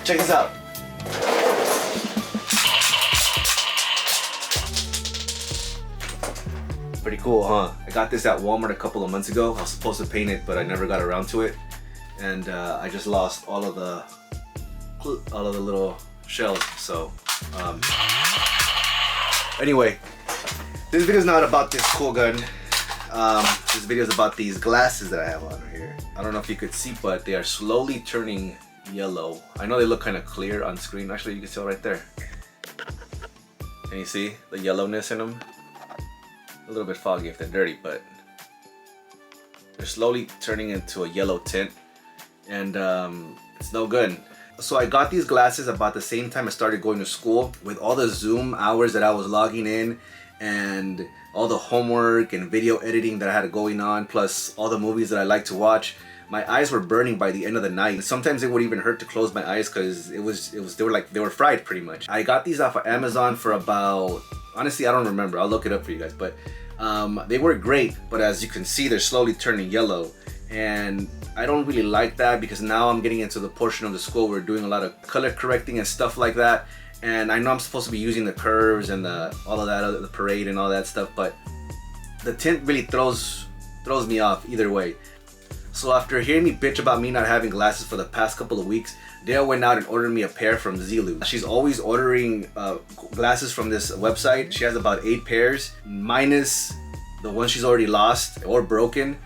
Check this out. Pretty cool, huh? I got this at Walmart a couple of months ago. I was supposed to paint it, but I never got around to it. And I just lost all of the little shells. So anyway, this video is not about this cool gun. This video is about these glasses that I have on here. I don't know if you could see, but they are slowly turning yellow. I know they look kind of clear on screen. Actually, you can see right there. Can you see the yellowness in them? A little bit foggy if they're dirty, but they're slowly turning into a yellow tint, and it's no good. So I got these glasses about the same time I started going to school. With all the Zoom hours that I was logging in and all the homework and video editing that I had going on, plus all the movies that I like to watch, my eyes were burning by the end of the night. Sometimes it would even hurt to close my eyes because they were fried pretty much. I got these off of Amazon for about, honestly I don't remember, I'll look it up for you guys, but they were great, but as you can see they're slowly turning yellow, and I don't really like that because now I'm getting into the portion of the school where we're doing a lot of color correcting and stuff like that, and I know I'm supposed to be using the curves and all of that, the parade and all that stuff, but the tint really throws me off either way. So after hearing me bitch about me not having glasses for the past couple of weeks, Dale went out and ordered me a pair from ZEELOOL. She's always ordering glasses from this website. She has about 8 pairs, minus the ones she's already lost or broken.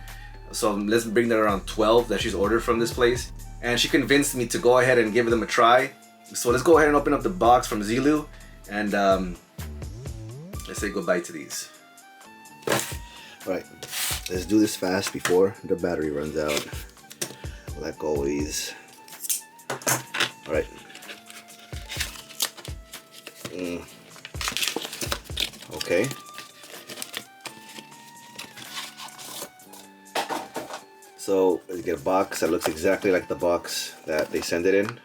So let's bring that around 12 that she's ordered from this place. And she convinced me to go ahead and give them a try. So let's go ahead and open up the box from ZEELOOL and let's say goodbye to these. All right, let's do this fast before the battery runs out, like always. All right. Okay. So let's get a box that looks exactly like the box that they send it in.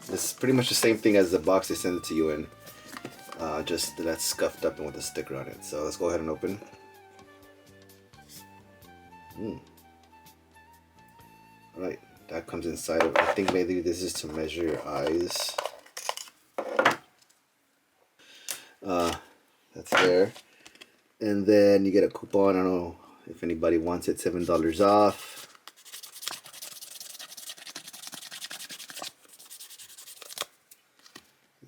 This is pretty much the same thing as the box they send it to you in. Just that's scuffed up and with a sticker on it. So let's go ahead and open. Alright, that comes inside of it. I think maybe this is to measure your eyes. That's there. And then you get a coupon. I don't know if anybody wants it, $7 off.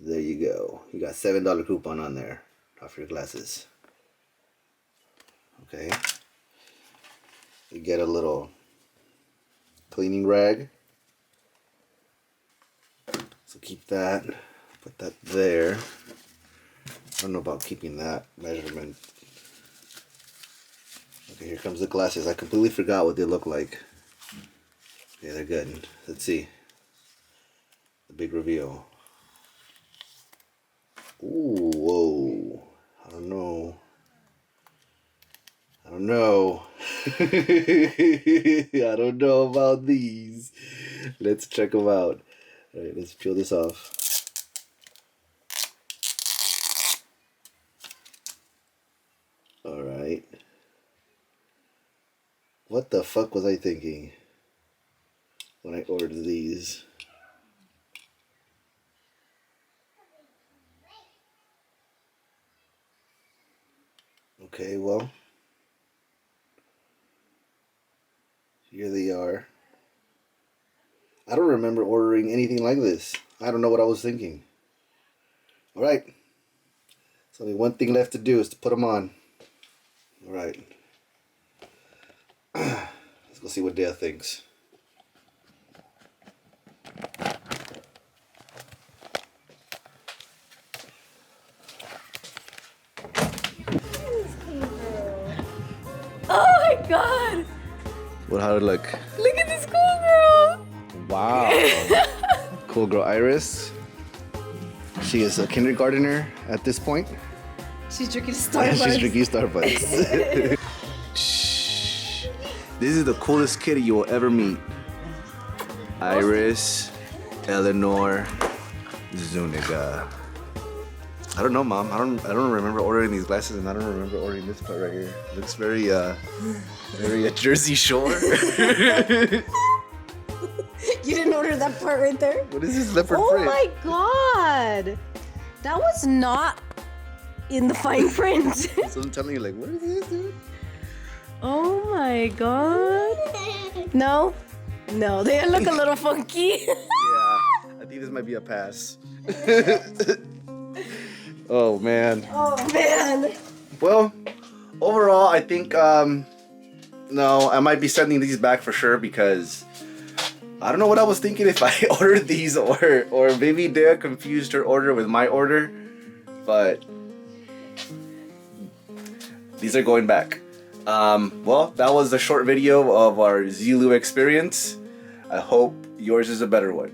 There you go. You got $7 coupon on there off your glasses. Okay. You get a little cleaning rag. So keep that. Put that there. I don't know about keeping that measurement. Okay, here comes the glasses. I completely forgot what they look like. Yeah, they're good. Let's see. The big reveal. Ooh, whoa. I don't know. I don't know. I don't know about these. Let's check them out. Alright, let's peel this off. Alright. What the fuck was I thinking when I ordered these? Okay, well, here they are. I don't remember ordering anything like this. I don't know what I was thinking. Alright. So only one thing left to do is to put them on. Alright. Let's go see what Dale thinks. Oh my god! What, how did it look? Look at this cool girl! Wow. Cool girl Iris. She is a kindergartner at this point. She's drinking Starbucks. She's drinking Starbucks. Shh. This is the coolest kitty you will ever meet. Iris, Eleanor, Zuniga. I don't know, Mom. I don't remember ordering these glasses, and I don't remember ordering this part right here. It looks very Jersey Shore. You didn't order that part right there? What is this leopard Oh print? my god! That was not in the fine print. So I'm telling you, like, what is this, dude? Oh my god. No? No, they look a little funky. Yeah, I think this might be a pass. Oh man. Oh man. Well, overall, I think no, I might be sending these back for sure because I don't know what I was thinking if I ordered these or maybe Dea confused her order with my order, but these are going back. Well, that was a short video of our ZEELOOL experience. I hope yours is a better one.